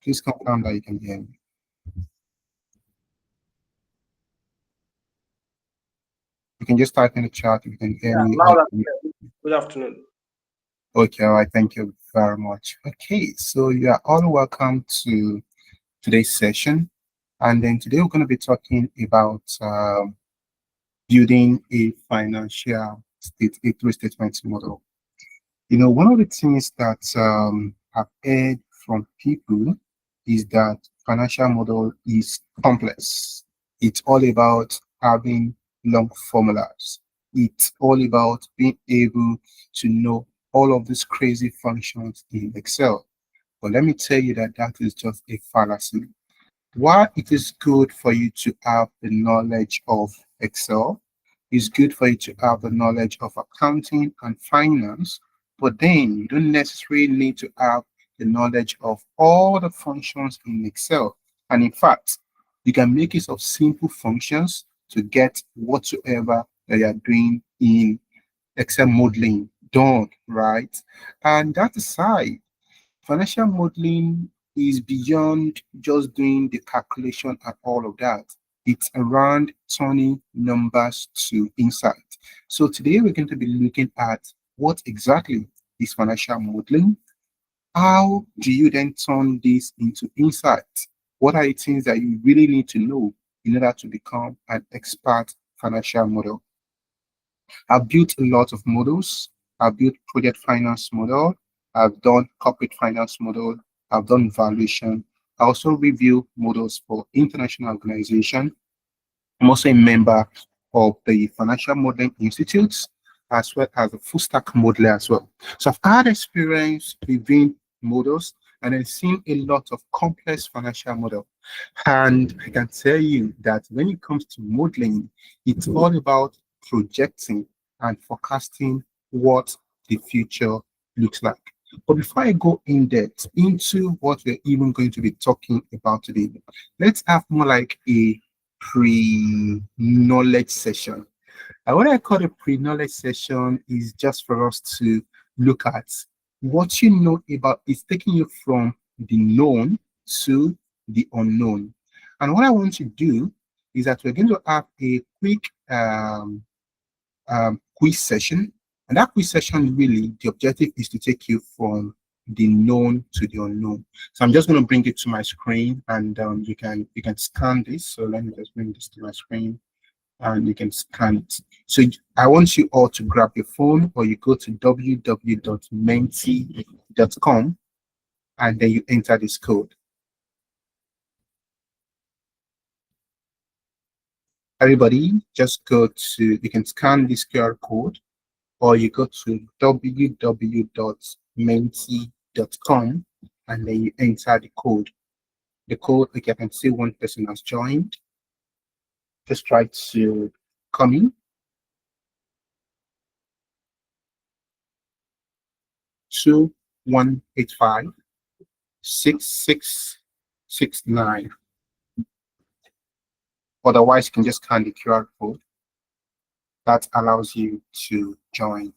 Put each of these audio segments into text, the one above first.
Please confirm that you can hear me. You can just type in the chat if you can hear me. Loud and clear. Good afternoon. Okay, all right. Thank you very much. Okay, so you are all welcome to today's session. And then today we're going to be talking about building a financial three statement model. You know, one of the things that I've heard from people is that financial model is complex. It's all about having long formulas. It's all about being able to know all of these crazy functions in Excel. But let me tell you that that is just a fallacy. While it is good for you to have the knowledge of Excel, it's good for you to have the knowledge of accounting and finance, but then you don't necessarily need to have the knowledge of all the functions in Excel. And in fact, you can make use of simple functions to get whatsoever that you are doing in Excel modeling done, right? And that aside, financial modeling is beyond just doing the calculation and all of that. It's around turning numbers to insight. So today we're going to be looking at what exactly is financial modeling. How do you then turn this into insight? What are the things that you really need to know in order to become an expert financial model? I've built a lot of models. I've built project finance model. I've done corporate finance model. I've done valuation. I also review models for international organization. I'm also a member of the Financial Modeling Institute, as well as a full stack modeler as well. So I've had experience reviewing models and then seen a lot of complex financial model. And I can tell you that when it comes to modeling, it's all about projecting and forecasting what the future looks like. But before I go in depth into what we're even going to be talking about today, let's have more like a pre-knowledge session. And what I call a pre-knowledge session is just for us to look at what you know about, is taking you from the known to the unknown. And what I want to do is that we're going to have a quick quiz session. And that quiz session, really, the objective is to take you from the known to the unknown. So I'm just going to bring it to my screen, and you can scan this. So let me just bring this to my screen, and you can scan it. So I want you all to grab your phone, or you go to www.menti.com, and then you enter this code. Everybody, just go to, you can scan this QR code, or you go to www.menti.com, and then you enter the code. The code, okay, I can see one person has joined. Just try to come in. 2185-6669. Otherwise, you can just scan the QR code. That allows you to join.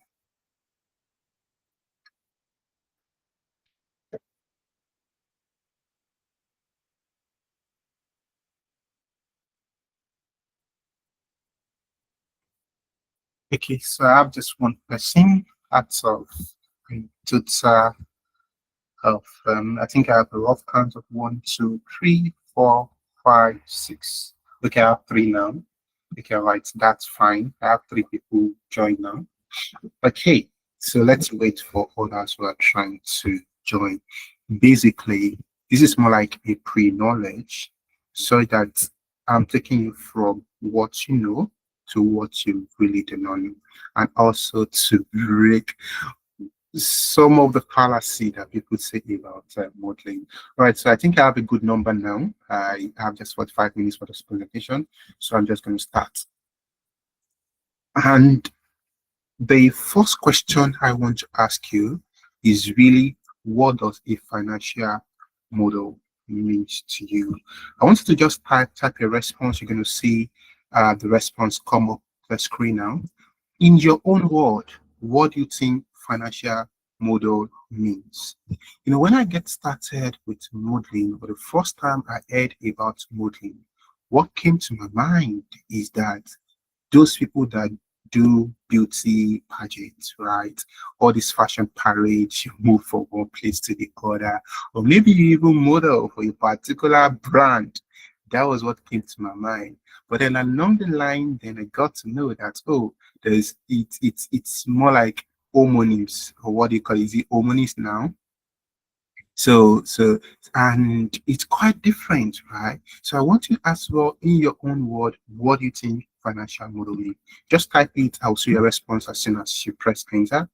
Okay, so I have just one person out of I think I have a rough count of 1, 2, 3, 4, 5, 6. Okay, I have 3 now. Okay, right, that's fine. I have 3 people join now. Okay, so let's wait for others who are trying to join. Basically, this is more like a pre-knowledge, so that I'm taking you from what you know to what you really do not know, and also to break some of the fallacy that people say about modeling. All right, so I think I have a good number now. I have just 45 minutes for this presentation, so I'm just going to start. And the first question I want to ask you is really, what does a financial model mean to you? I want you to just type a response. You're going to see the response come up the screen now. In your own word, what do you think financial model means. When I get started with modeling, for the first time I heard about modeling, what came to my mind is that those people that do beauty pageants, right? All these fashion parades, you move from one place to the other, or maybe you even model for a particular brand. That was what came to my mind. But then along the line, then I got to know that it's more like homonyms, or what do you call it? Is it homonyms now? And it's quite different, right? So I want you as well, in your own word, what do you think financial modeling? Just type it. I'll see your response as soon as you press enter.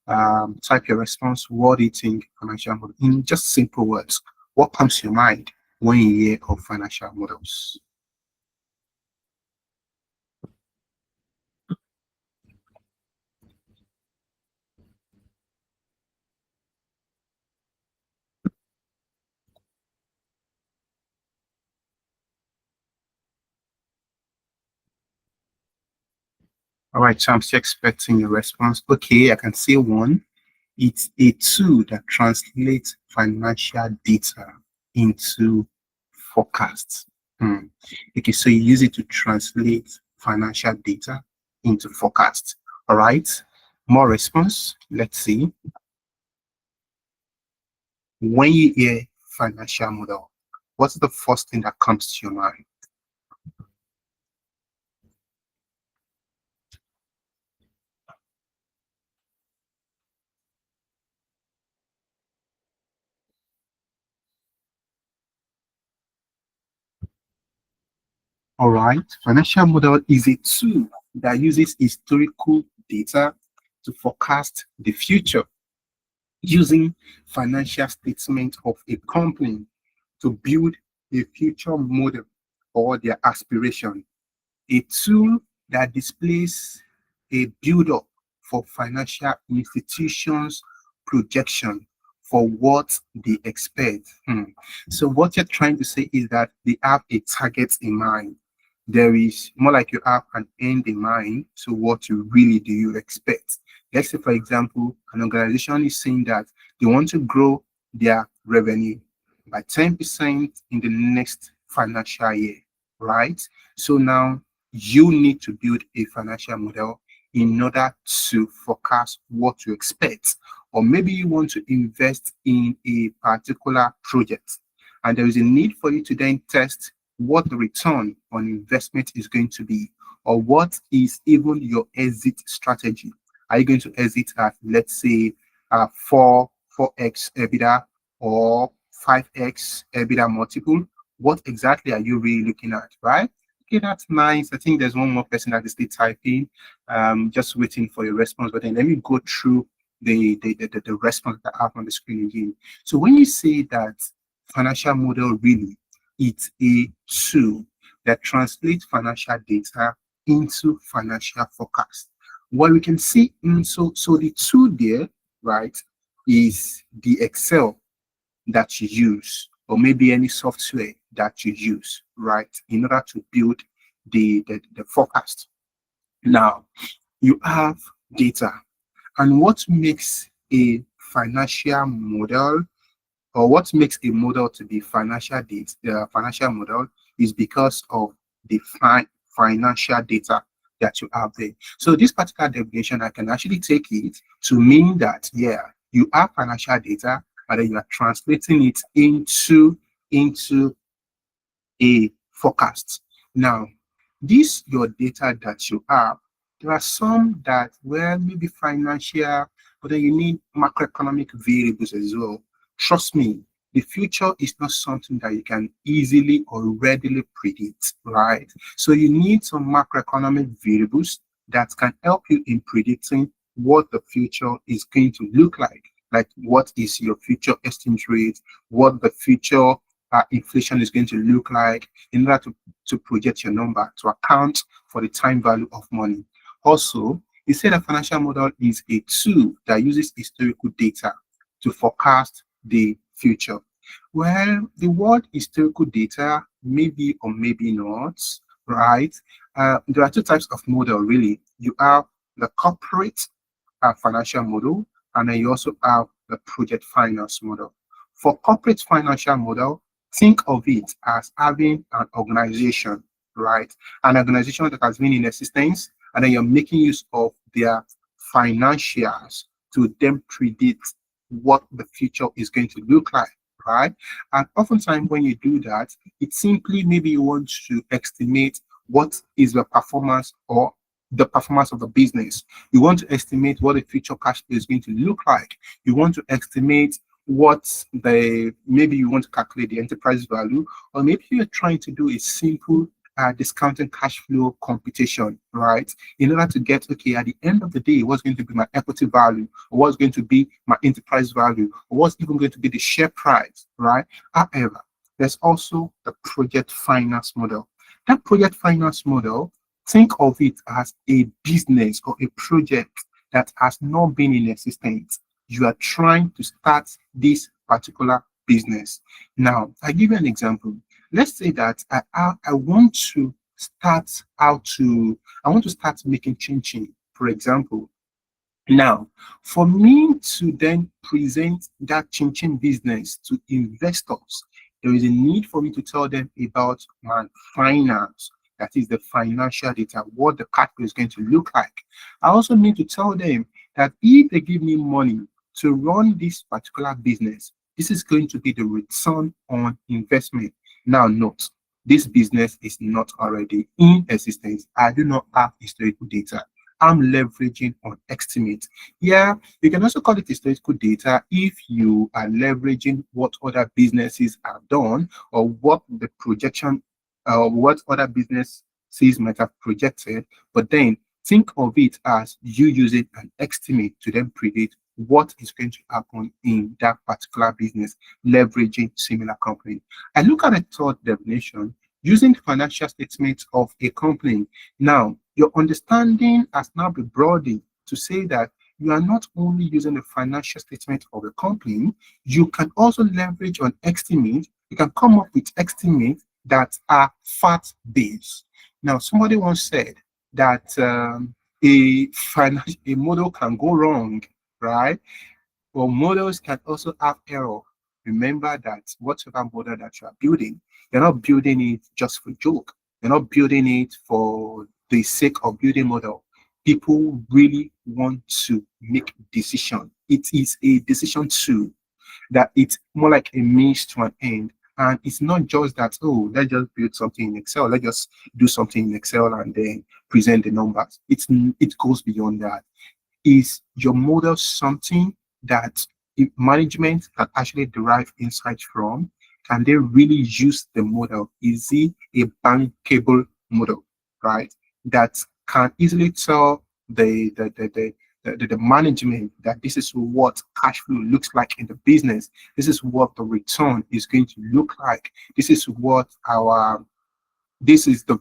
Type your response. What do you think financial model? In just simple words, what comes to your mind when you hear of financial models? All right, so I'm still expecting your response. Okay, I can see one. It's a tool that translates financial data into forecasts. Hmm. Okay, so you use it to translate financial data into forecasts. All right, more response. Let's see. When you hear financial model, what's the first thing that comes to your mind? All right, financial model is a tool that uses historical data to forecast the future using financial statement of a company to build a future model or their aspiration. A tool that displays a build-up for financial institutions projection for what they expect. So what you're trying to say is that they have a target in mind. There is more like you have an end in mind to what you really do you expect. Let's say, for example, an organization is saying that they want to grow their revenue by 10% in the next financial year, right? So now you need to build a financial model in order to forecast what to expect. Or maybe you want to invest in a particular project, and there is a need for you to then test what the return on investment is going to be, or what is even your exit strategy. Are you going to exit at, let's say, 4x EBITDA or 5x EBITDA multiple? What exactly are you really looking at, right? Okay, that's nice. I think there's one more person that is still typing, just waiting for your response. But then let me go through the response that I have on the screen again. So when you say that financial model really, it's a tool that translates financial data into financial forecast. What we can see, so the tool there, right, is the Excel that you use, or maybe any software that you use, right, in order to build the forecast. Now, you have data, and what makes a financial model, or what makes a model to be financial data, financial model, is because of the financial data that you have there. So this particular definition, I can actually take it to mean that, yeah, you have financial data, and then you are translating it into a forecast. Now, this your data that you have, there are some that, well, maybe financial, but then you need macroeconomic variables as well. Trust me, the future is not something that you can easily or readily predict, right? So you need some macroeconomic variables that can help you in predicting what the future is going to look like what is your future exchange rate, what the future inflation is going to look like, in order to project your number to account for the time value of money. Also, he said a financial model is a tool that uses historical data to forecast the future. Well, the word historical data, maybe or maybe not, right? There are two types of model, really. You have the corporate financial model, and then you also have the project finance model. For corporate financial model, think of it as having an organization, right? An organization that has been in existence, and then you're making use of their financials to then predict what the future is going to look like, right? And oftentimes when you do that, it's simply maybe you want to estimate what is the performance or the performance of the business. You want to estimate what the future cash flow is going to look like. You want to estimate what maybe you want to calculate the enterprise value, or maybe you're trying to do a simple discounting cash flow computation, right? In order to get, okay, at the end of the day, what's going to be my equity value, or what's going to be my enterprise value, or what's even going to be the share price, right? However, there's also the project finance model. That project finance model, think of it as a business or a project that has not been in existence. You are trying to start this particular business. Now, I give you an example. Let's say that I want to start making chin chin, for example. Now, for me to then present that chin chin business to investors, there is a need for me to tell them about my finance, that is the financial data, what the capital is going to look like. I also need to tell them that if they give me money to run this particular business, this is going to be the return on investment. Now, note, this business is not already in existence. I do not have historical data. I'm leveraging on estimate. Yeah, you can also call it historical data if you are leveraging what other businesses have done, or what the projection, what other businesses might have projected. But then think of it as you using an estimate to then predict what is going to happen in that particular business, leveraging similar company. I look at the third definition, using financial statements of a company. Now, your understanding has now been broadened to say that you are not only using the financial statement of a company, you can also leverage on estimates. You can come up with estimates that are fact-based. Now, somebody once said that a model can go wrong, right? Well, models can also have error. Remember that whatever model that you are building, you're not building it just for joke. You're not building it for the sake of building model. People really want to make decision. It is a decision tool, that it's more like a means to an end. And it's not just that, oh, let's just build something in Excel. Let's just do something in Excel and then present the numbers. It goes beyond that. Is your model something that management can actually derive insights from? Can they really use the model? Is it a bankable model, right? That can easily tell the management that this is what cash flow looks like in the business. This is what the return is going to look like. This is the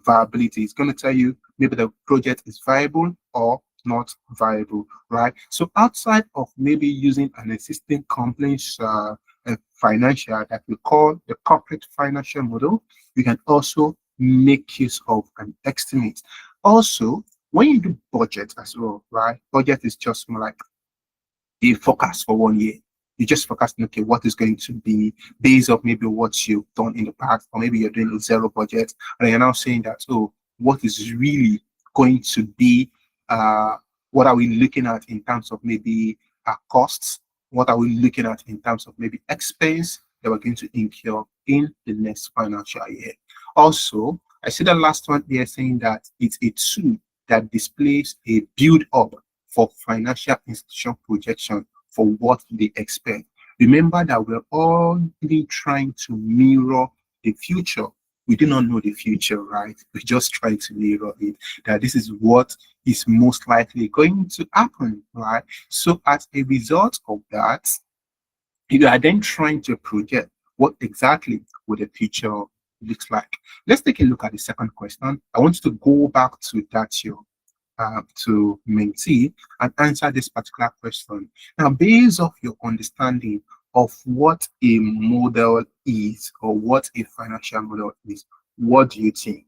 viability. It's going to tell you maybe the project is viable or not viable, right? So outside of maybe using an existing company's financial that we call the corporate financial model, you can also make use of an estimate. Also, when you do budget as well, right? Budget is just more like a forecast for 1 year. You just forecasting, okay, what is going to be based off maybe what you've done in the past, or maybe you're doing a zero budget, and you're now saying that, oh, what is really going to be, what are we looking at in terms of maybe costs? What are we looking at in terms of maybe expense that we're going to incur in the next financial year? Also, I see the last one here saying that it's a tool that displays a build up for financial institution projection for what they expect. Remember that we're only trying to mirror the future. We do not know the future, right? We just try to mirror it, that this is what is most likely going to happen, right? So as a result of that, you are then trying to project what exactly would the future looks like. Let's take a look at the second question. I want you to go back to that your to mentee and answer this particular question. Now, based off your understanding of what a model is, or what a financial model is, what do you think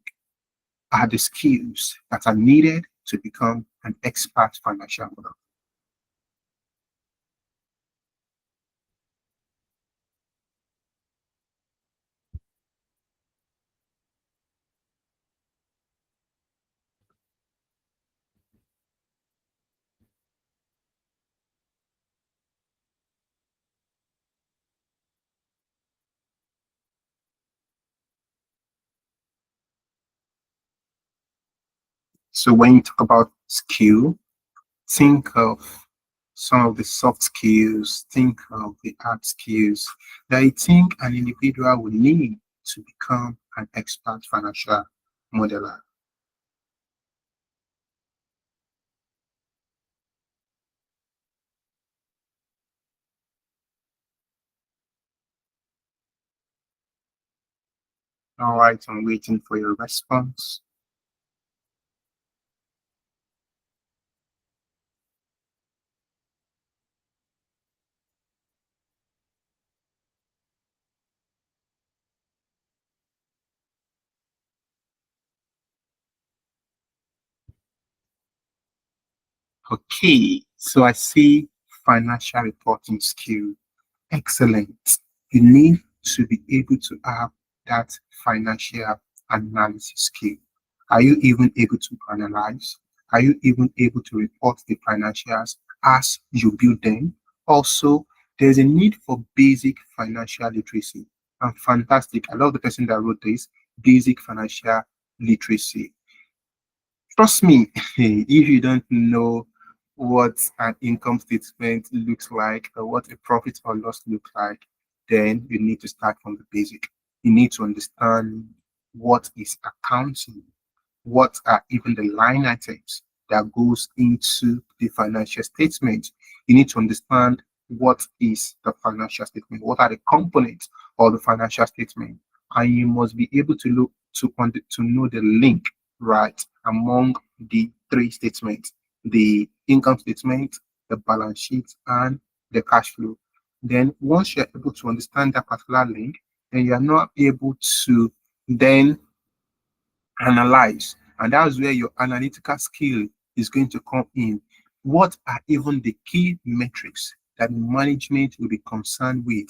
are the skills that are needed to become an expert financial model? So when you talk about skill, think of some of the soft skills, think of the hard skills that I think an individual will need to become an expert financial modeler. All right, I'm waiting for your response. Okay, so I see financial reporting skill. Excellent. You need to be able to have that financial analysis skill. Are you even able to analyze? Are you even able to report the financials as you build them? Also, there's a need for basic financial literacy. And fantastic. I love the person that wrote this basic financial literacy. Trust me, if you don't know what an income statement looks like or what a profit or loss looks like, then you need to start from the basic. You need to understand what is accounting, what are even the line items that goes into the financial statement. You need to understand what is the financial statement, what are the components of the financial statement, and you must be able to look to know the link right among the three statements: the income statement, the balance sheet, and the cash flow. Then once you're able to understand that particular link, then you are not able to then analyze. And that's where your analytical skill is going to come in. What are even the key metrics that management will be concerned with?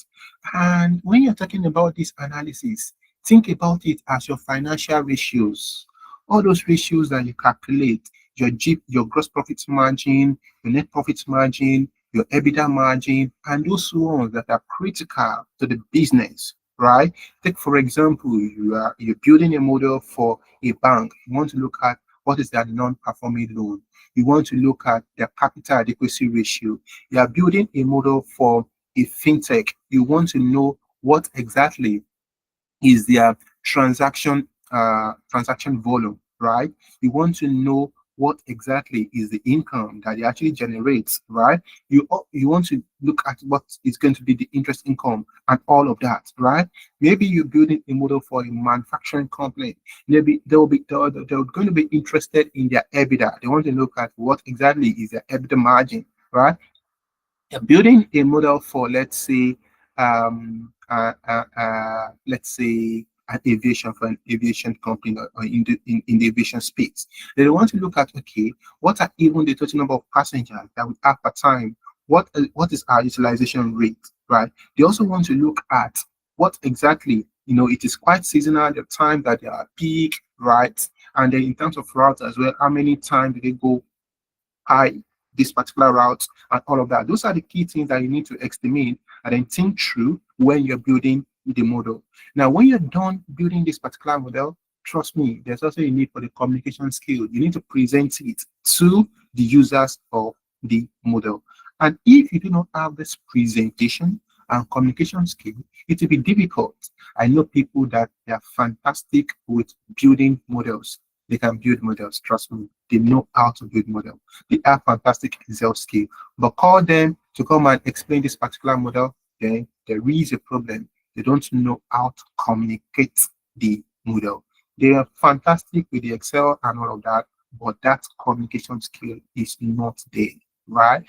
And when you're talking about this analysis, think about it as your financial ratios. All those ratios that you calculate, your gross profit margin, your net profit margin, your EBITDA margin, and those ones that are critical to the business, right? Take for example, you're building a model for a bank. You want to look at what is their non-performing loan. You want to look at their capital adequacy ratio. You are building a model for a fintech. You want to know what exactly is their transaction volume, right? You want to know what exactly is the income that it actually generates, right? You want to look at what is going to be the interest income and all of that, right? Maybe you're building a model for a manufacturing company. Maybe they're going to be interested in their EBITDA. They want to look at what exactly is their EBITDA margin, right? Building a model for let's say an aviation for an aviation company or in the aviation space. They want to look at, okay, what are even the total number of passengers that we have per time? What is our utilization rate, right? They also want to look at what exactly, it is quite seasonal, the time that they are peak, right? And then in terms of routes as well, how many times do they go high this particular route and all of that. Those are the key things that you need to estimate and then think through when you're building the model. Now, when you're done building this particular model, trust me, there's also a need for the communication skill. You need to present it to the users of the model. And if you do not have this presentation and communication skill, it will be difficult. I know people that they are fantastic with building models. They can build models, trust me. They know how to build models. They have fantastic Excel skill. But call them to come and explain this particular model, then there is a problem. They don't know how to communicate the model. They are fantastic with the Excel and all of that, but that communication skill is not there, right?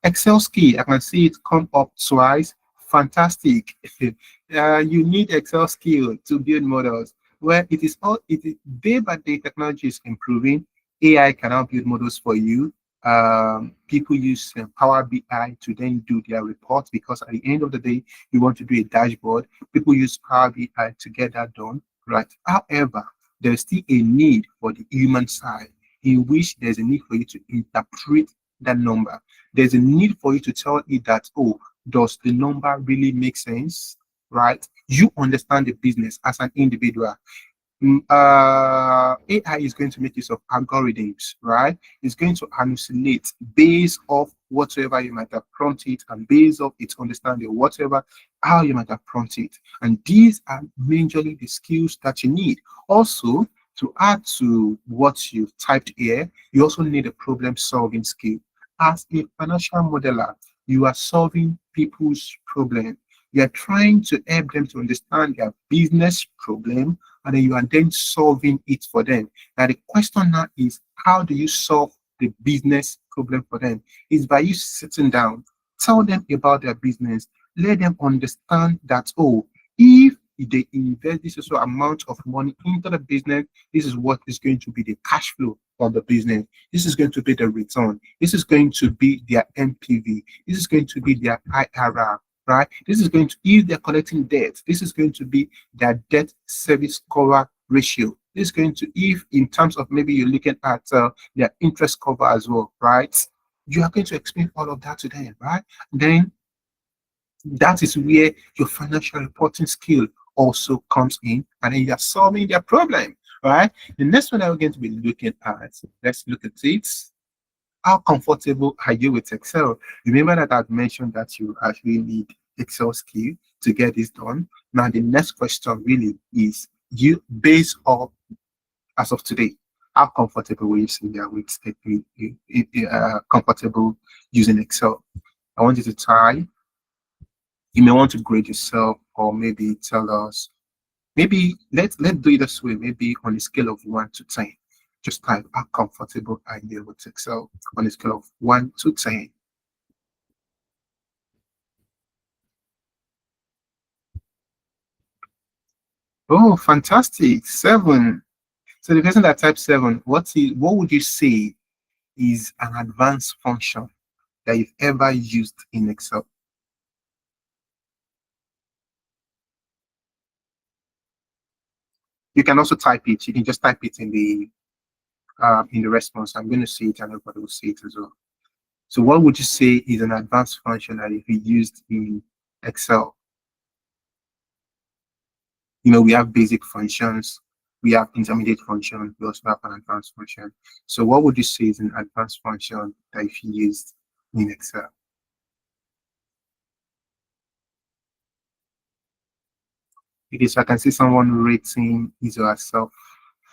Excel skill, I can see it come up twice. Fantastic. You need Excel skill to build models. Where it is day by day technology is improving. AI can now build models for you. People use Power BI to then do their reports because at the end of the day, you want to do a dashboard. People use Power BI to get that done, right? However, there's still a need for the human side in which there's a need for you to interpret that number. There's a need for you to tell it that, oh, does the number really make sense? Right? You understand the business as an individual. AI is going to make use of algorithms, right? It's going to hallucinate based off whatever you might have prompted and based off its understanding, whatever how you might have prompted. And these are majorly the skills that you need. Also, to add to what you've typed here, you also need a problem solving skill. As a financial modeler, you are solving people's problem. You are trying to help them to understand their business problem and then you are then solving it for them. Now, the question now is how do you solve the business problem for them? Is by you sitting down, tell them about their business, let them understand that, oh, if they invest this sort of amount of money into the business, this is what is going to be the cash flow of the business. This is going to be the return. This is going to be their MPV. This is going to be their IRR, right? This is going to, if they're collecting debt, this is going to be their debt service cover ratio. This is going to, if in terms of maybe you're looking at their interest cover as well, right? You are going to explain all of that to them, right? Then that is where your financial reporting skill also comes in, and then you are solving their problem, right? The next one that we're going to be looking at, let's look at it. How comfortable are you with Excel? Remember that I've mentioned that you actually need Excel skill to get this done. Now, the next question really is you based on as of today, how comfortable will you say you are with comfortable using Excel? I want you to try. You may want to grade yourself or maybe tell us. Maybe let's do it this way. Maybe on a scale of 1 to 10, just type how comfortable are you with Excel on a scale of 1 to 10. Oh, fantastic! 7. So the person that typed 7, what would you say is an advanced function that you've ever used in Excel? You can also type it. You can just type it in the response. I'm going to see it and everybody will see it as well. So what would you say is an advanced function that if you used in Excel? We have basic functions, we have intermediate functions, we also have an advanced function. So what would you say is an advanced function that if you used in Excel? Because I can see someone rating his or herself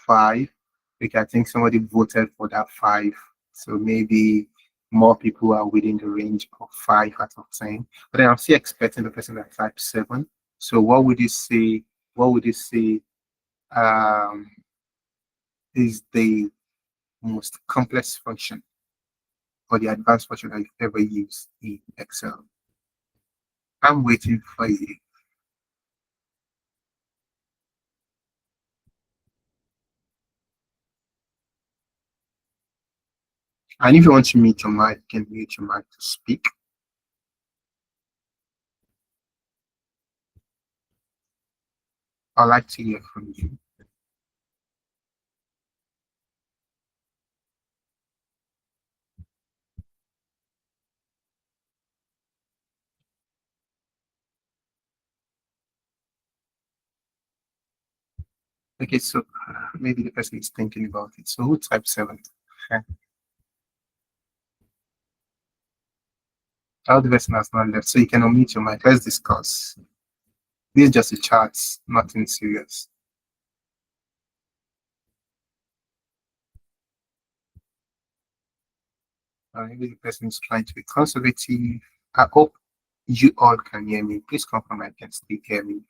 5. Because I think somebody voted for that 5. So maybe more people are within the range of 5 out of 10. But then I'm still expecting the person that typed 7. So what would you say? What would you say um, is the most complex function or the advanced function that you've ever used in Excel? I'm waiting for you. And if you want to mute your mic, you can mute your mic to speak. I'd like to hear from you. Okay, so maybe the person is thinking about it. So who typed 7? Okay. How the person has not left, so you can unmute your mic. Let's discuss. This is just a chat, nothing serious. Maybe the person is trying to be conservative. I hope you all can hear me. Please confirm I can still hear me.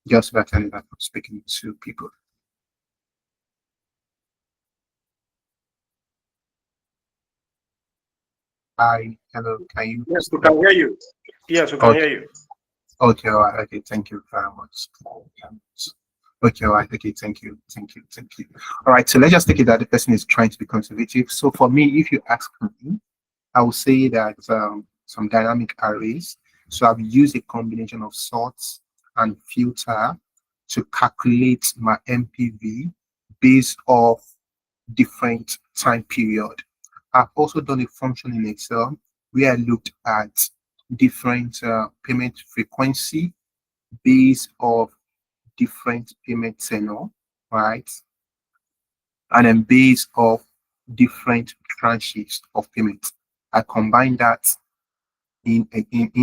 Just so that I know that I'm speaking to people. Hi, hello, can you Yes, we stop? can hear you. Yes, we can Okay, hear you. okay, all right, okay, thank you very much. Okay, all right, okay, thank you, thank you, thank you. All right, so let's just take it that the person is trying to be conservative. So for me, if you ask me, I would say that some dynamic arrays. So I've used a combination of sorts and filter to calculate my MPV based off different time period. I've also done a function in Excel where I looked at different payment frequency based off different payment tenor. right? And then based off different tranches of payments. I combine that in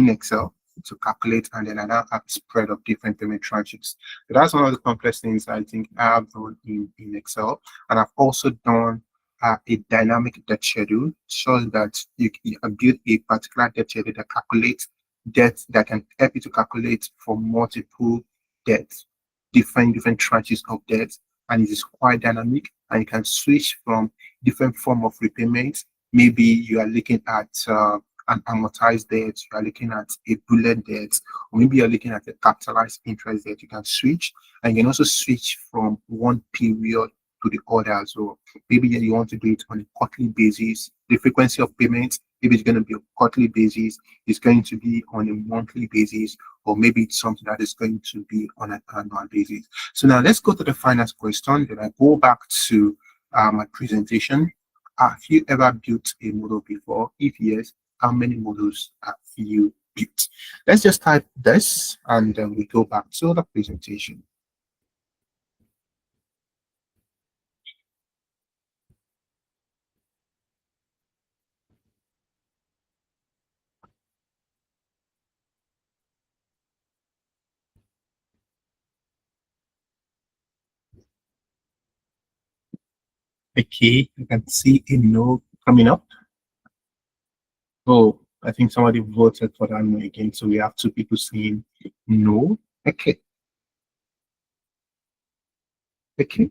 Excel to calculate, and then I now have a spread of different payment tranches. So that's one of the complex things I think I have done in Excel. And I've also done a dynamic debt schedule so that you can build a particular debt schedule that calculates debts that can help you to calculate for multiple debts, different tranches of debt. And it is quite dynamic, and you can switch from different form of repayment. Maybe you are looking at an amortized debt, you are looking at a bullet debt, or maybe you're looking at a capitalized interest debt. You can switch, and you can also switch from one period to the other as well. Maybe you want to do it on a quarterly basis. The frequency of payments, maybe it's going to be a quarterly basis, it's going to be on a monthly basis, or maybe it's something that is going to be on an annual basis. So now let's go to the final question. Then I go back to my presentation. Have you ever built a model before? If yes, how many models have you built? Let's just type this and then we go back to the presentation. Okay, you can see a no coming up. Oh, I think somebody voted for that no again. So we have two people saying no. Okay. Okay.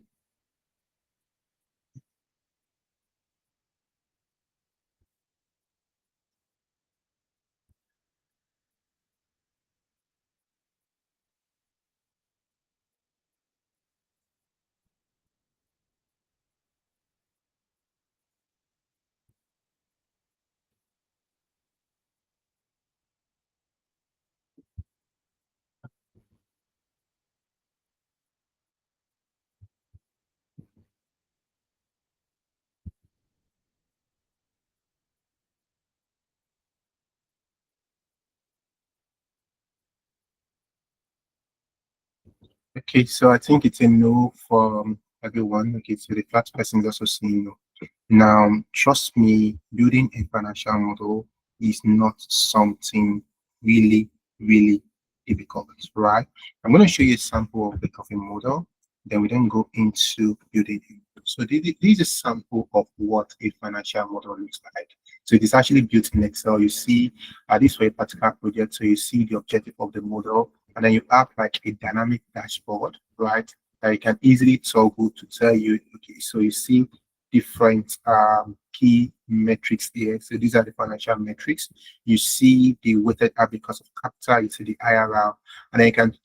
Okay, so I think it's a no from everyone. Okay, so the flat person is also saying no. Now, trust me, building a financial model is not something really difficult, right? I'm going to show you a sample of a model, then we then go into building it. So this is a sample of what a financial model looks like. So it is actually built in Excel. You see, this for a particular project, so you see the objective of the model, and then you have like a dynamic dashboard, right? That you can easily toggle to tell you, okay, so you see different key metrics here. So these are the financial metrics. You see the weighted average cost of capital, you see the IRR, and then you can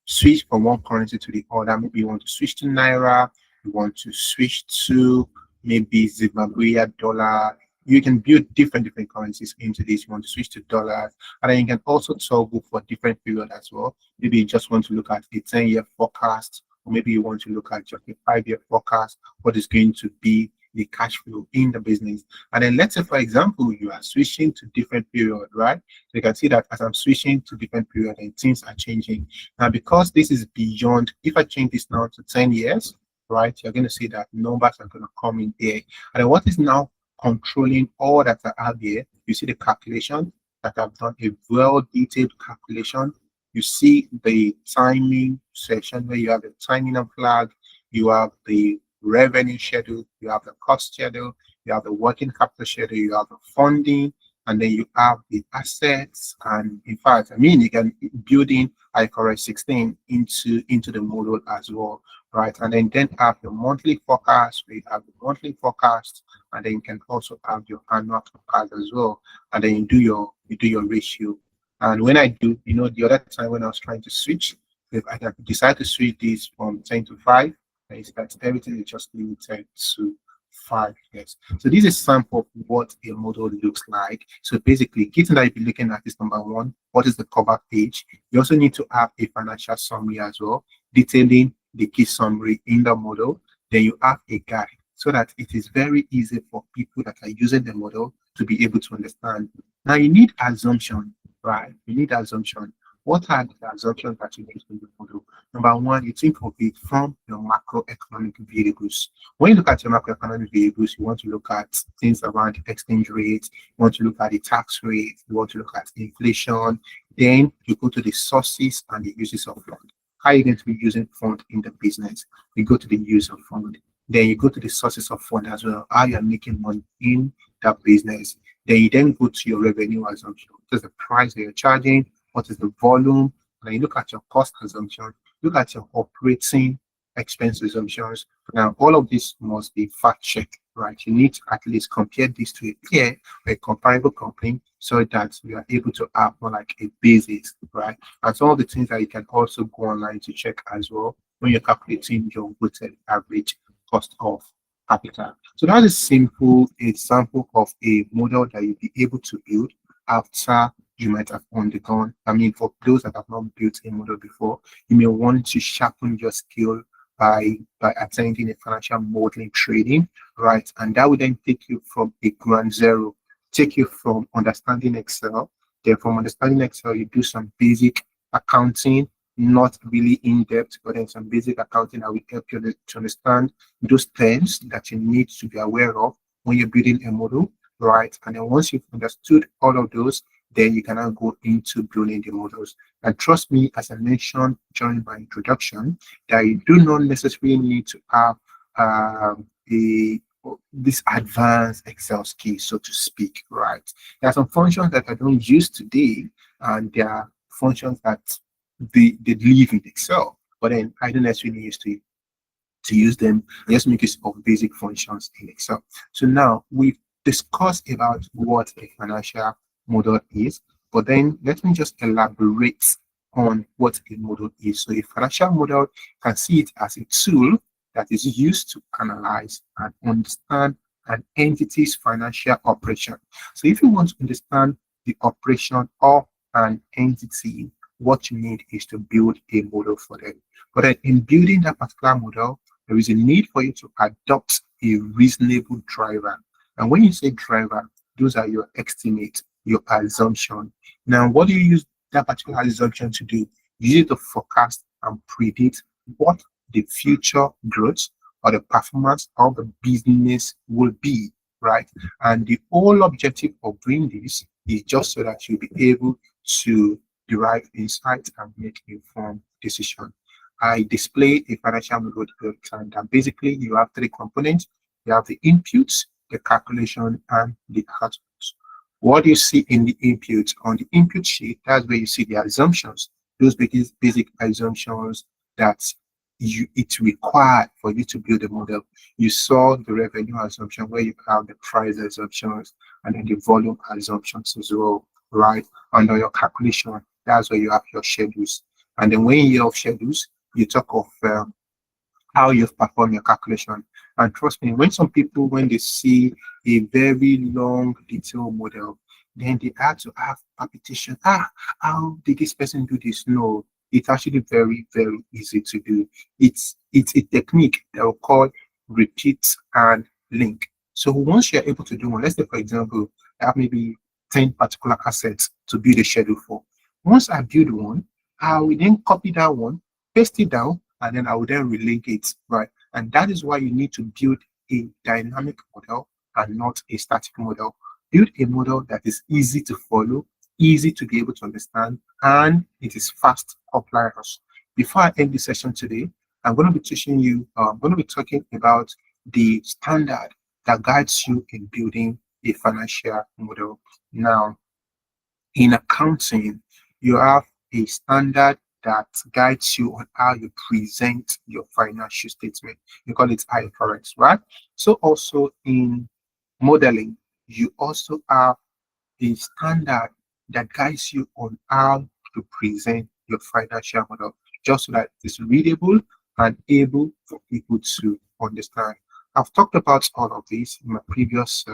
switch from one currency to the other. Maybe you want to switch to Naira, you want to switch to maybe Zimbabwe dollar. You can build different currencies into this. You want to switch to dollars, and then you can also toggle for different period as well. Maybe you just want to look at a 10-year forecast, or maybe you want to look at just a 5-year forecast, what is going to be the cash flow in the business. And then let's say, for example, you are switching to different period, right? So you can see that as I'm switching to different period and things are changing. Now, because this is beyond, if I change this now to 10 years, right, you're going to see that numbers are going to come in there. And then what is now controlling all that I have here, you see the calculation that I've done, a well-detailed calculation. You see the timing section where you have the timing and flag, you have the revenue schedule, you have the cost schedule, you have the working capital schedule, you have the funding, and then you have the assets. And in fact, I mean, you can build in IFRS 16 into the model as well, right? And then have the monthly forecast, we have the monthly forecast, and then you can also have your annual forecast as well. And then you do your ratio. And when I do, the other time when I was trying to switch, if I can decide to switch this from 10 to 5, is that everything is just limited to 5 years. So this is a sample of what a model looks like. So basically, given that you'll be looking at this number one, what is the cover page? You also need to have a financial summary as well, detailing the key summary in the model. Then you have a guide so that it is very easy for people that are using the model to be able to understand. Now you need assumption, right? You need assumption. What are the assumptions that you need in the model? Number one, you think of it from your macroeconomic variables. When you look at your macroeconomic variables, you want to look at things around exchange rates, you want to look at the tax rate, you want to look at inflation. Then you go to the sources and the uses of fund. How are you going to be using fund in the business? You go to the use of fund. Then you go to the sources of fund as well, how you're making money in that business. Then you then go to your revenue assumption. What is the price that you're charging? What is the volume? Then you look at your cost assumption, look at your operating expense assumptions. Now, all of this must be fact checked, right? You need to at least compare this to a peer or a comparable company so that you are able to have more like a basis, right? And some of the things that you can also go online to check as well when you're calculating your weighted average cost of capital. So that's a simple example of a model that you'll be able to build after you might have undergone. I mean, for those that have not built a model before, you may want to sharpen your skill by attending a financial modeling training, right? And that will then take you from a ground zero, take you from understanding Excel. Then from understanding Excel, you do some basic accounting, not really in depth, but then some basic accounting that will help you to understand those terms that you need to be aware of when you're building a model, right? And then once you've understood all of those, then you can now go into building the models. And trust me, as I mentioned during my introduction, that you do not necessarily need to have a this advanced Excel skill, so to speak, right? There are some functions that I don't use today, and there are functions that they live in Excel, but then I don't necessarily use to use them and just make use of basic functions in Excel. So now we've discussed about what a financial model is, but then let me just elaborate on what a model is. So a financial model can see it as a tool that is used to analyze and understand an entity's financial operation. So if you want to understand the operation of an entity, what you need is to build a model for them. But then in building that particular model, there is a need for you to adopt a reasonable driver. And when you say driver, those are your estimates, your assumption. Now, what do you use that particular assumption to do? You use it to forecast and predict what the future growth or the performance of the business will be, right? And the whole objective of doing this is just so that you'll be able to derive insights and make informed decision. I displayed a financial model diagram that basically you have three components. You have the inputs, the calculation, and the outputs. What you see in the inputs on the input sheet, that's where you see the assumptions, those basic assumptions that it's required for you to build a model. You saw the revenue assumption where you have the price assumptions and then the volume assumptions as well, right? Under your calculation, that's where you have your schedules. And then when you have schedules, you talk of how you've performed your calculation. And trust me, when some people, when they see a very long detailed model, then they have to have palpitation. How did this person do this? No, it's actually very, very easy to do. It's a technique that we call repeat and link. So once you're able to do one, let's say for example, I have maybe 10 particular assets to build a schedule for. Once I build one, I will then copy that one, paste it down, and then I will then relink it, right? And that is why you need to build a dynamic model and not a static model. Build a model that is easy to follow, easy to be able to understand, and it is fast compliance. Before I end the session today, I'm going to be teaching you, I'm going to be talking about the standard that guides you in building a financial model. Now, in accounting, you have a standard that guides you on how you present your financial statement. You call it IFRS, right? So also in modeling, you also have a standard that guides you on how to present your financial model, just so that it's readable and able for people to understand. I've talked about all of this in my previous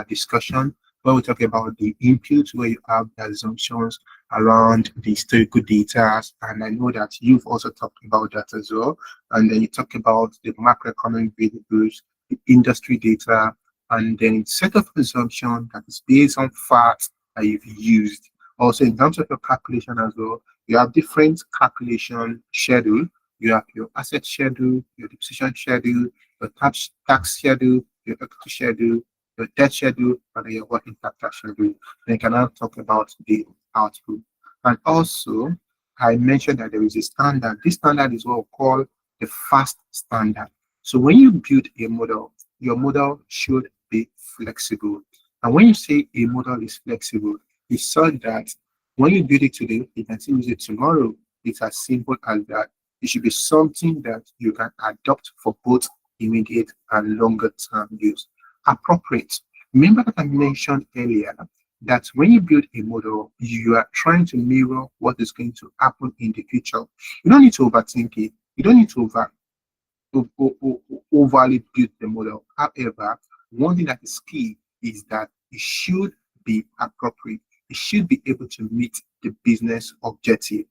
discussion, where we talk about the input, where you have the assumptions around the historical data, and I know that you've also talked about that as well. And then you talk about the macroeconomic variables, the industry data, and then set of assumption that is based on facts that you've used. Also, in terms of your calculation as well, you have different calculation schedule. You have your asset schedule, your depreciation schedule, your tax schedule, your equity schedule, your debt schedule, and then your working capital schedule. Then you can now talk about the output. And also, I mentioned that there is a standard. This standard is what we call the fast standard. So when you build a model, your model should be flexible. And when you say a model is flexible, it's such that when you build it today, you can still use it tomorrow. It's as simple as that. It should be something that you can adopt for both immediate and longer term use. Appropriate. Remember that I mentioned earlier that when you build a model, you are trying to mirror what is going to happen in the future. You don't need to overthink it. You don't need to overly build the model. However, one thing that is key is that it should be appropriate. It should be able to meet the business objective.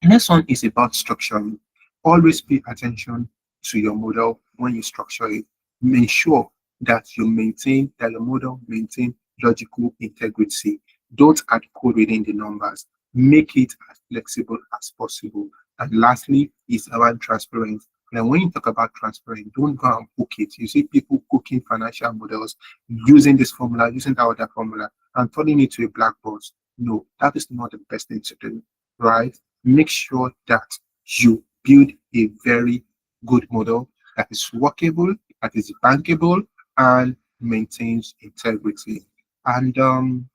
The next one is about structuring. Always pay attention to your model when you structure it. Make sure that your model maintain logical integrity. Don't add code within the numbers. Make it as flexible as possible. And lastly, is around transparency. Now, when you talk about transparent, don't go and cook it. You see people cooking financial models using this formula, using that other formula, and turning it to a black box. No, that is not the best thing to do, right? Make sure that you build a very good model that is workable, that is bankable, and maintains integrity. And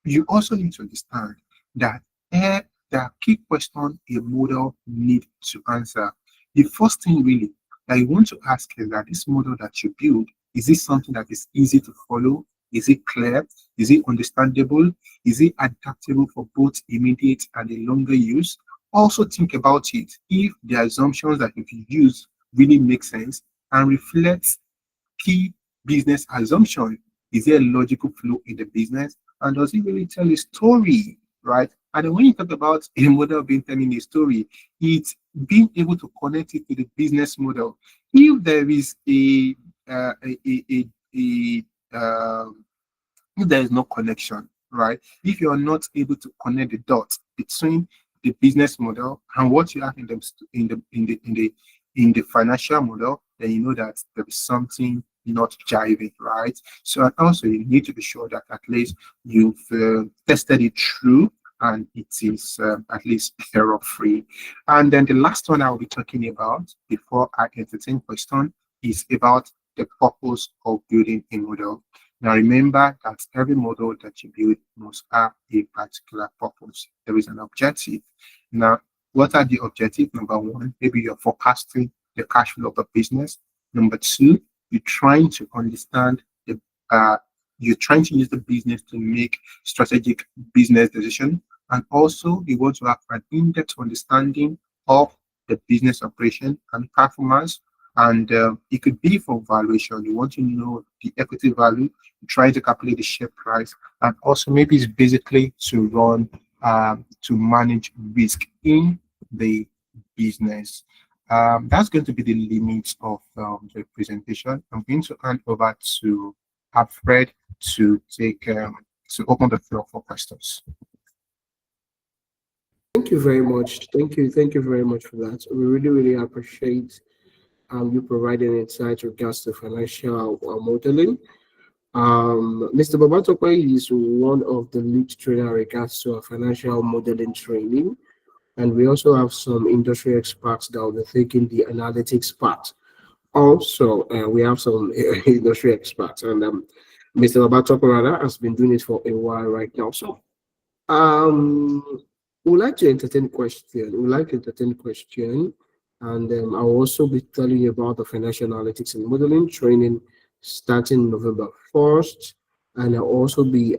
you also need to understand that there are key questions a model need to answer. The first thing really that you want to ask is that this model that you build, is it something that is easy to follow? Is it clear? Is it understandable? Is it adaptable for both immediate and a longer use? Also think about it if the assumptions that if you use really make sense and reflect key business assumption. Is there a logical flow in the business? And does it really tell a story? Right? And then when you talk about a model being telling a story, it's being able to connect it to the business model. If there is a if there is no connection, right? If you are not able to connect the dots between the business model and what you have in the financial model, then you know that there is something not jiving, right? So and also you need to be sure that at least you've tested it through and it is at least error free. And then the last one I will be talking about before I entertain question is about the purpose of building a model. Now remember that every model that you build must have a particular purpose. There is an objective. Now, what are the objectives? Number one, maybe you're forecasting the cash flow of a business. Number two, you're trying to understand the you're trying to use the business to make strategic business decision. And also you want to have an in-depth understanding of the business operation and performance. And it could be for valuation. You want to know the equity value, try to calculate the share price, and also maybe it's basically to run to manage risk in the business. That's going to be the limits of the presentation. I'm going to hand over to Alfred to take to open the floor for questions. Thank you very much. Thank you very much for that. We really appreciate you providing insight regards to financial modeling. Mr. Babatokwe is one of the lead trainer regards to our financial modeling training. And we also have some industry experts that will be taking the analytics part. Also, we have some industry experts, and Mr. Babatokwe has been doing it for a while right now. So, um, we would like to entertain question. We would like to entertain question, and I'll also be telling you about the financial analytics and modeling training starting November 1st. And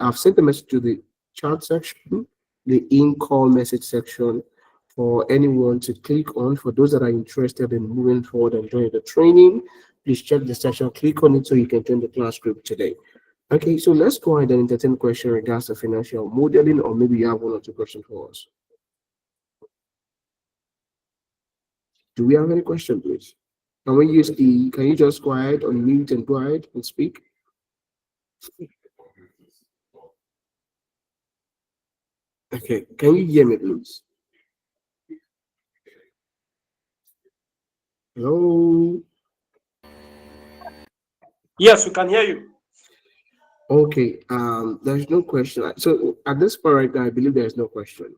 I've sent a message to the chat section, the in-call message section for anyone to click on. For those that are interested in moving forward and joining the training, please check the section, click on it so you can join the class group today. Okay, so let's go ahead and entertain question regards to financial modeling, or maybe you have one or two questions for us. Do we have any question, please? Can you just go ahead, unmute and go ahead and speak? Okay, can you hear me, please? Hello. Yes, we can hear you. Okay. There's no question. So at this point right now, I believe there's no question.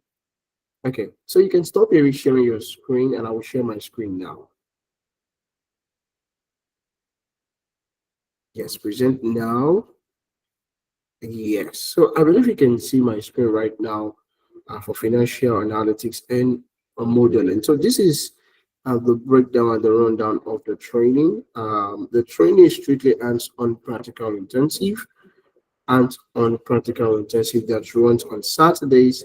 Okay. So you can stop here sharing your screen, and I will share my screen now. Yes, present now. Yes. So I believe you can see my screen right now for financial analytics and modeling. So this is the breakdown and the rundown of the training. The training is strictly hands-on practical intensive and on practical intensive that runs on Saturdays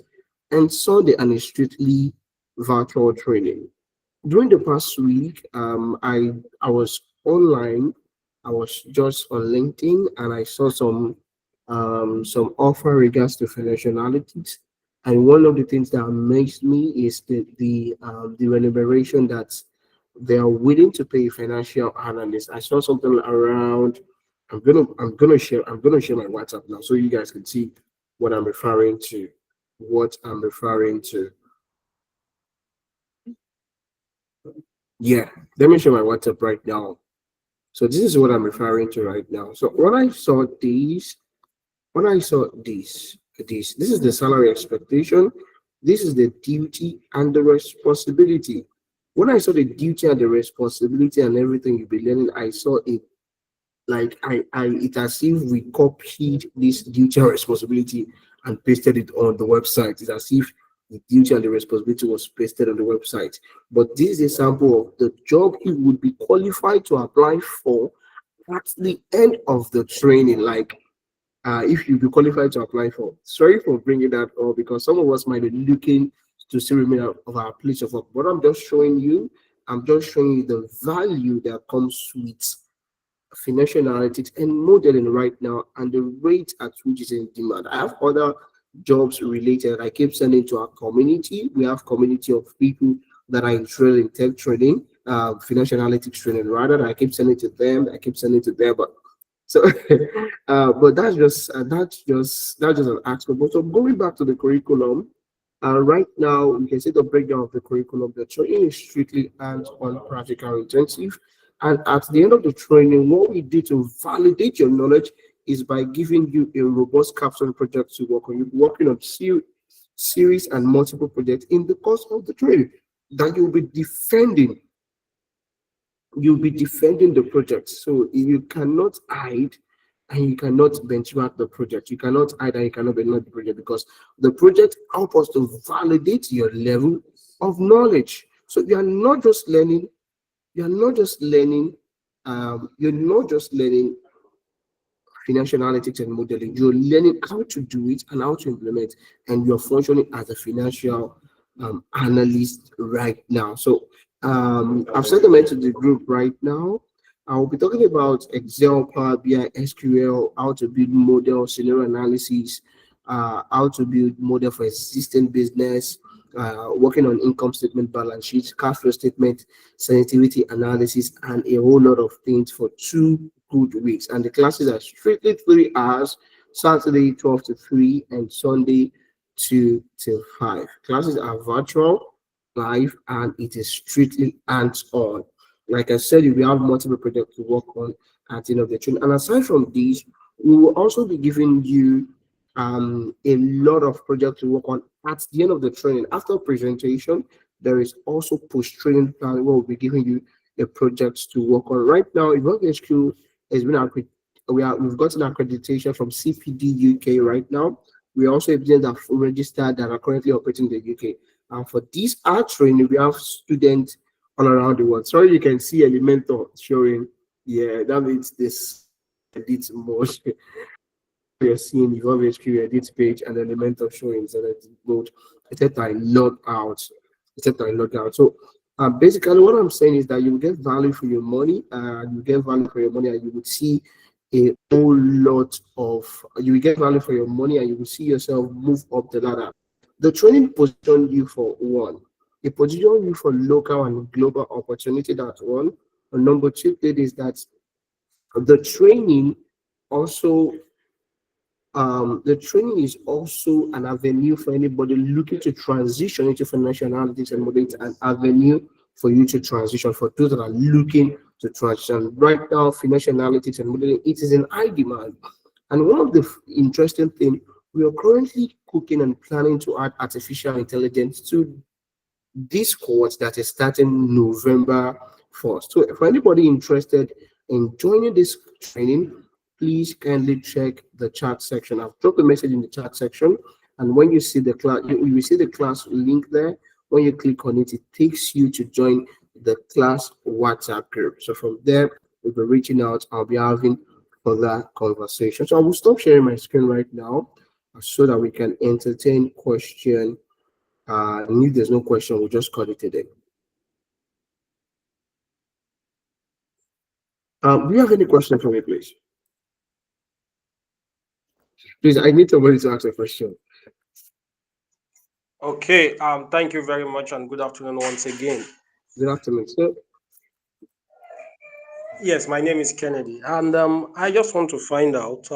and Sunday and is strictly virtual training. During the past week, I was online. I was just on LinkedIn and I saw some offer regards to financial analytics. And one of the things that amazed me is the remuneration that they are willing to pay financial analysts. I saw something around. I'm gonna share my WhatsApp now so you guys can see what I'm referring to. What I'm referring to. Yeah, let me share my WhatsApp right now. So this is what I'm referring to right now. So when I saw this is the salary expectation. This is the duty and the responsibility. When I saw the duty and the responsibility and everything you'll be learning, I saw it like it's as if we copied this duty and responsibility and pasted it on the website. It's as if the duty and the responsibility was pasted on the website. But this is a sample of the job you would be qualified to apply for at the end of the training. Like if you be qualified to apply for. Sorry for bringing that up because some of us might be looking to see remain of our place of work. But I'm just showing you the value that comes with financial analytics and modeling right now and the rate at which is in demand. I have other jobs related. I keep sending to our community. We have community of people that are interested in tech trading, financial analytics training rather. I keep sending to them. I keep sending to them. But so, but that's just an aspect. But so going back to the curriculum, right now we can see the breakdown of the curriculum. The training is strictly hands-on practical intensive, and at the end of the training, what we did to validate your knowledge is by giving you a robust capstone project to work on. You'll be working on series and multiple projects in the course of the training that you'll be defending the project. So you cannot hide and you cannot benchmark the project. You cannot hide and you cannot benchmark the project because the project helps us to validate your level of knowledge. So you're not just learning financial analytics and modeling. You're learning how to do it and how to implement, and you're functioning as a financial analyst right now. So I've sent them into the group right now. I'll be talking about Excel, Power BI, SQL, how to build model, scenario analysis, how to build model for existing business, working on income statement, balance sheet, cash flow statement, sensitivity analysis, and a whole lot of things for 2 good weeks. And the classes are strictly 3 hours, Saturday 12 to 3 and Sunday 2 till 5. Classes are virtual, live, and it is strictly hands-on. Like I said, we have multiple projects to work on at the end of the training. And aside from these, we will also be giving you a lot of projects to work on at the end of the training. After presentation, there is also post-training plan where we'll be giving you a project to work on. Right now, EvolveHQ has been we've gotten accreditation from CPD UK right now. We also have that registered that are currently operating in the UK. And for this art training, we have students all around the world. Sorry, you can see Elementor showing. Yeah, that means this edit mode. We are seeing Evolve HQ edit page and Elementor showing select mode. Except I log out. So basically what I'm saying is that you will get value for your money, you get value for your money, and you will see a whole lot of you will get value for your money and you will see yourself move up the ladder. The training position you for one. It position you for local and global opportunity. That's one. And number two, it is that the training also The training is also an avenue for anybody looking to transition into financial analytics and modeling, an avenue for you to transition for those that are looking to transition. Right now, financial analytics and modeling, it is in high demand. And one of the interesting things, we are currently cooking and planning to add artificial intelligence to this course that is starting November 1st. So, for anybody interested in joining this training, please kindly check the chat section. I've dropped a message in the chat section, and when you see the class, you will see the class link there. When you click on it, it takes you to join the class WhatsApp group. So from there, we'll be reaching out. I'll be having further conversation. So I will stop sharing my screen right now so that we can entertain question. And if there's no question, we'll just call it a day. Do you have any questions for me, please? Please, I need somebody to ask a question. Okay. Thank you very much, and good afternoon once again. Good afternoon, sir. Yes, my name is Kennedy, and I just want to find out.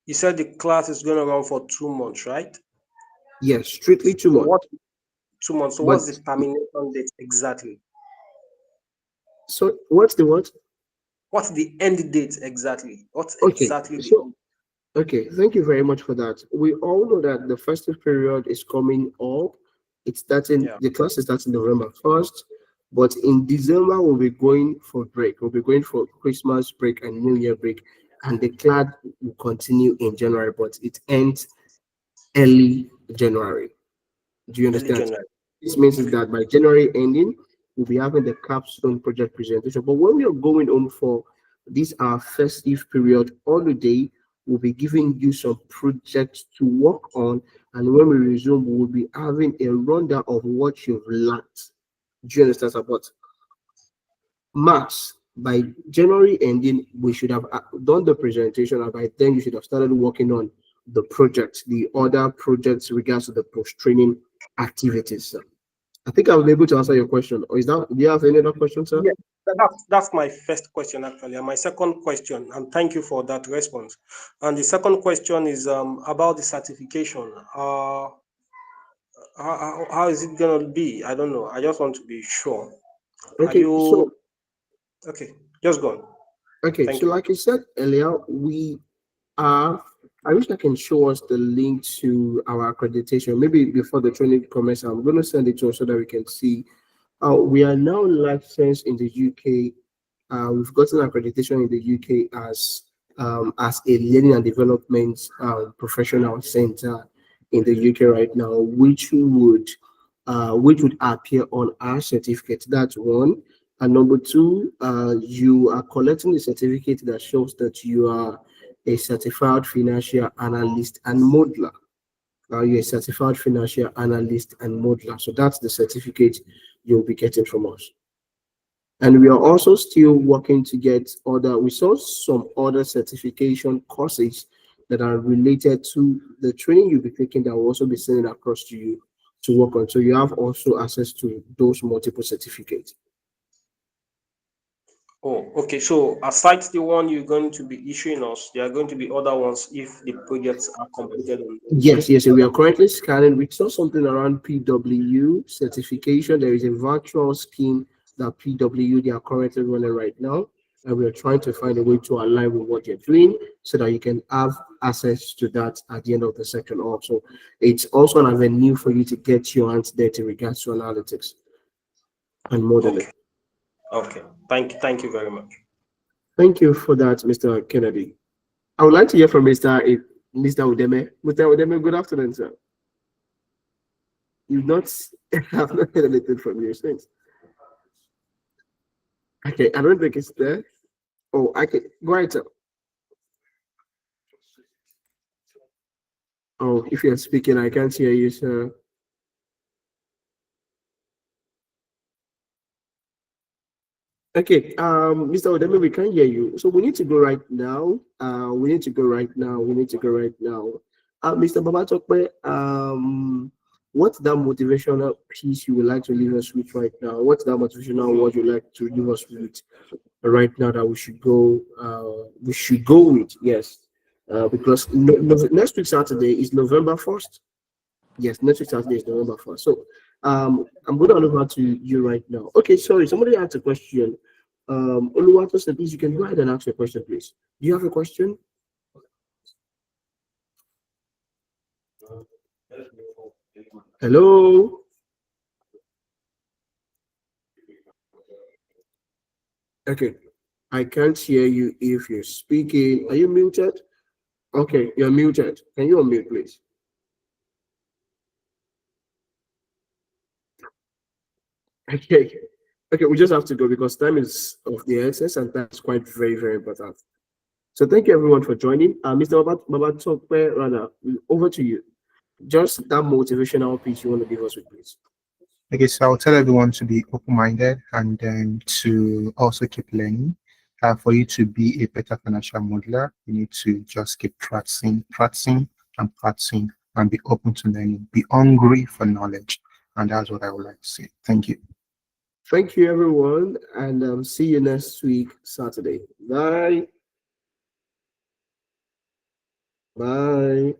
You said the class is going to run for 2 months, right? Yes, strictly too So much. what 2 months? So But what's the termination date exactly? so what's the what? What's the end date exactly? What's Okay, exactly the so okay, thank you very much for that. We all know that the festive period is coming up. It's starting, yeah? the class is starting November 1st, but in December we'll be going for break. We'll be going for Christmas break and New Year break, and the class will continue in January, but it ends early January. Do you Early understand? January. This means is Okay. that by January ending, we'll be having the capstone project presentation. But when we are going home for this our festive period holiday, we'll be giving you some projects to work on. And when we resume, we'll be having a rundown of what you've learned. Do you understand? About March, by January ending, we should have done the presentation, and by then you should have started working on the projects, the other projects regards to the post-training activities. I think I was able to answer your question. Or is that, do you have any other question, sir? Yeah, that's my first question actually, and my second question. And thank you for that response. And the second question is about the certification. How is it gonna be? I don't know. I just want to be sure. Are Okay, you so okay? Just go on. Thank you. like I said earlier, we are. I wish I can show us the link to our accreditation. Maybe before the training commences, I'm going to send it to us so that we can see. We are now licensed in the UK. We've gotten accreditation in the UK as a learning and development professional center in the UK right now, which would appear on our certificate. That's one. And number two, you are collecting the certificate that shows that you are a certified financial analyst and modeler. You're a certified financial analyst and modeler. So that's the certificate you'll be getting from us. And we are also still working to get other, we saw some other certification courses that are related to the training you'll be taking that will also be sending across to you to work on. So you have also access to those multiple certificates. Oh, okay. So aside the one you're going to be issuing us, there are going to be other ones if the projects are completed on. Yes, we are currently scanning. We saw something around PW certification. There is a virtual scheme that PW they are currently running right now, and we are trying to find a way to align with what you're doing so that you can have access to that at the end of the section. Also, it's also an avenue for you to get your hands dirty in regards to analytics and modeling. Okay. Okay. Thank you very much. Thank you for that, Mr. Kennedy. I would like to hear from Mr. Udeme. Mr. Udeme, good afternoon, sir. You've not have not heard anything from you since. Okay, I don't think it's there. Oh, I can go ahead, sir. Oh, if you're speaking, I can't hear you, sir. Okay, Mr. Odeme, we can't hear you. So we need to go right now. We need to go right now. We need to go right now. Mr. Babatokwe, what's that motivational piece you would like to leave us with right now? What's that motivational word you'd like to leave us with right now that we should go with? Yes. because next week Saturday is November 1st. Yes, next week Saturday is November 1st. So I'm going to hand over to you right now. Okay, sorry, somebody asked a question. Oluwato said, please, you can go ahead and ask your question, please. Do you have a question? Hello? Okay, I can't hear you if you're speaking. Are you muted? Okay, you're muted. Can you unmute, please? Okay. Okay, we just have to go because time is of the essence and that's quite very, very important. So thank you everyone for joining. Mr. Babatokpe, rather, over to you. Just that motivational piece you want to give us with, please. Okay, so I'll tell everyone to be open-minded and then to also keep learning. For you to be a better financial modeler, you need to just keep practicing, and be open to learning. Be hungry for knowledge, and that's what I would like to say. Thank you. Thank you, everyone, and see you next week, Saturday. Bye. Bye.